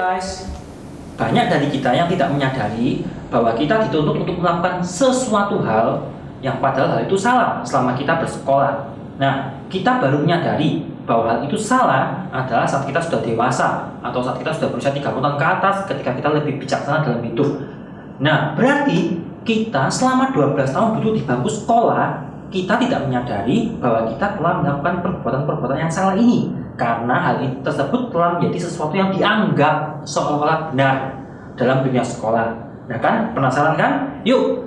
guys, banyak dari kita yang tidak menyadari bahwa kita dituntut untuk melakukan sesuatu hal yang padahal hal itu salah selama kita bersekolah. Nah, kita baru menyadari bahwa hal itu salah adalah saat kita sudah dewasa atau saat kita sudah berusia 30 tahun ke atas, ketika kita lebih bijaksana dalam hidup. Nah, berarti kita selama 12 tahun duduk di bangku sekolah, kita tidak menyadari bahwa kita telah melakukan perbuatan-perbuatan yang salah ini, karena hal tersebut telah menjadi sesuatu yang dianggap seolah-olah benar dalam dunia sekolah. Nah kan, penasaran kan? Yuk,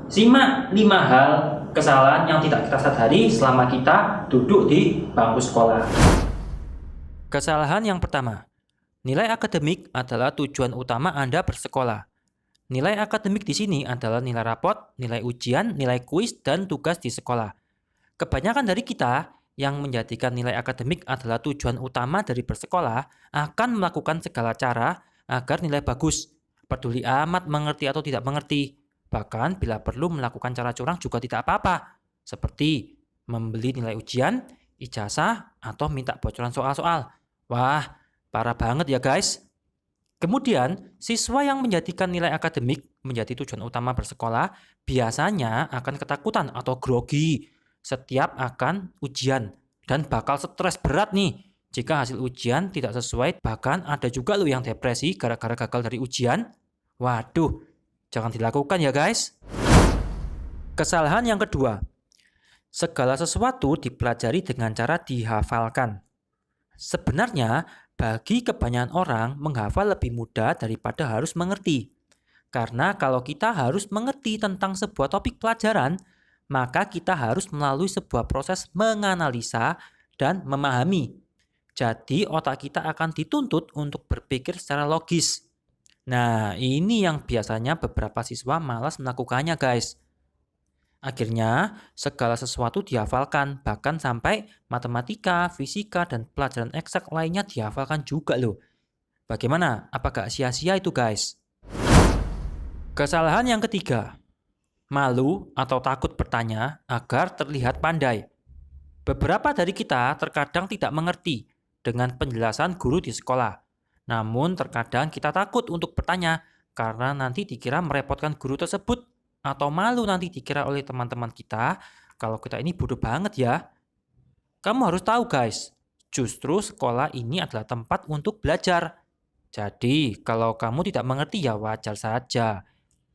simak 5 hal kesalahan yang tidak kita sadari selama kita duduk di bangku sekolah. Kesalahan yang pertama, nilai akademik adalah tujuan utama Anda bersekolah. Nilai akademik di sini adalah nilai rapot, nilai ujian, nilai kuis, dan tugas di sekolah. Kebanyakan dari kita yang menjadikan nilai akademik adalah tujuan utama dari bersekolah akan melakukan segala cara agar nilai bagus. Peduli amat mengerti atau tidak mengerti. Bahkan bila perlu melakukan cara curang juga tidak apa-apa. Seperti membeli nilai ujian, ijazah, atau minta bocoran soal-soal. Wah, parah banget ya guys. Kemudian, siswa yang menjadikan nilai akademik menjadi tujuan utama bersekolah biasanya akan ketakutan atau grogi setiap akan ujian dan bakal stres berat nih jika hasil ujian tidak sesuai. Bahkan ada juga loh yang depresi gara-gara gagal dari ujian. Waduh, jangan dilakukan ya guys. Kesalahan yang kedua, segala sesuatu dipelajari dengan cara dihafalkan. Sebenarnya bagi kebanyakan orang menghafal lebih mudah daripada harus mengerti. Karena kalau kita harus mengerti tentang sebuah topik pelajaran, maka kita harus melalui sebuah proses menganalisa dan memahami. Jadi otak kita akan dituntut untuk berpikir secara logis. Nah, ini yang biasanya beberapa siswa malas melakukannya guys. Akhirnya, segala sesuatu dihafalkan, bahkan sampai matematika, fisika, dan pelajaran eksak lainnya dihafalkan juga loh. Bagaimana? Apa gak sia-sia itu guys? Kesalahan yang ketiga, malu atau takut bertanya agar terlihat pandai. Beberapa dari kita terkadang tidak mengerti dengan penjelasan guru di sekolah. Namun terkadang kita takut untuk bertanya karena nanti dikira merepotkan guru tersebut atau malu nanti dikira oleh teman-teman kita kalau kita ini bodoh banget ya. Kamu harus tahu guys, justru sekolah ini adalah tempat untuk belajar. Jadi kalau kamu tidak mengerti ya wajar saja.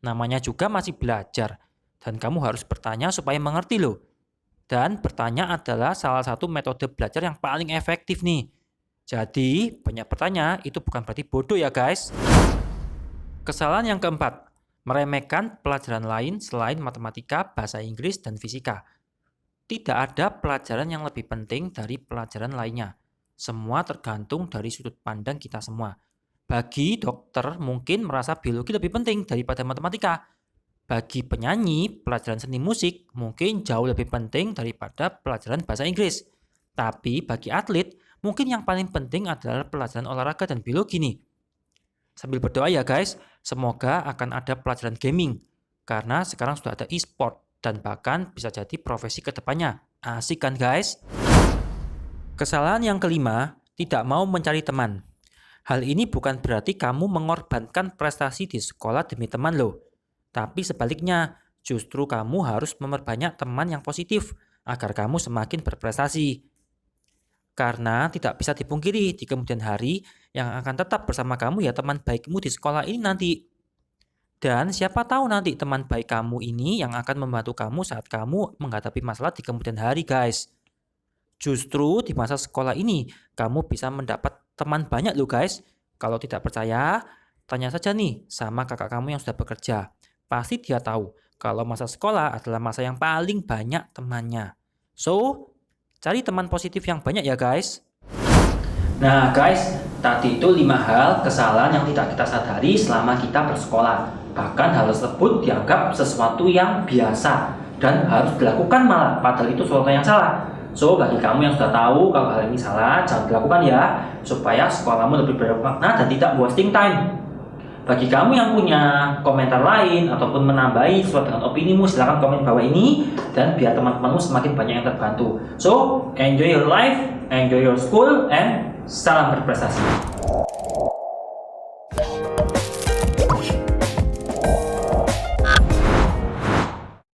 Namanya juga masih belajar. Dan kamu harus bertanya supaya mengerti loh. Dan bertanya adalah salah satu metode belajar yang paling efektif nih. Jadi banyak bertanya itu bukan berarti bodoh ya guys. Kesalahan yang keempat, meremehkan pelajaran lain selain matematika, bahasa Inggris, dan fisika. Tidak ada pelajaran yang lebih penting dari pelajaran lainnya. Semua tergantung dari sudut pandang kita semua. Bagi dokter mungkin merasa biologi lebih penting daripada matematika. Bagi penyanyi, pelajaran seni musik mungkin jauh lebih penting daripada pelajaran bahasa Inggris. Tapi bagi atlet, mungkin yang paling penting adalah pelajaran olahraga dan biologi nih. Sambil berdoa ya guys, semoga akan ada pelajaran gaming. Karena sekarang sudah ada e-sport dan bahkan bisa jadi profesi kedepannya. Asik kan guys? Kesalahan yang kelima, tidak mau mencari teman. Hal ini bukan berarti kamu mengorbankan prestasi di sekolah demi teman loh. Tapi sebaliknya, justru kamu harus memperbanyak teman yang positif agar kamu semakin berprestasi. Karena tidak bisa dipungkiri di kemudian hari yang akan tetap bersama kamu ya teman baikmu di sekolah ini nanti. Dan siapa tahu nanti teman baik kamu ini yang akan membantu kamu saat kamu menghadapi masalah di kemudian hari guys. Justru di masa sekolah ini kamu bisa mendapat teman banyak loh guys. Kalau tidak percaya, tanya saja nih sama kakak kamu yang sudah bekerja. Pasti dia tahu kalau masa sekolah adalah masa yang paling banyak temannya. So, cari teman positif yang banyak ya guys. Nah guys, tadi itu 5 hal kesalahan yang tidak kita sadari selama kita bersekolah. Bahkan hal tersebut dianggap sesuatu yang biasa dan harus dilakukan malah, padahal itu sesuatu yang salah. So, bagi kamu yang sudah tahu kalau hal ini salah, jangan dilakukan ya, supaya sekolahmu lebih bermakna dan tidak wasting time. Bagi kamu yang punya komentar lain ataupun menambahi sesuai dengan opinimu, silahkan komen bawah ini dan biar teman-temanmu semakin banyak yang terbantu. So, enjoy your life, enjoy your school, and salam berprestasi.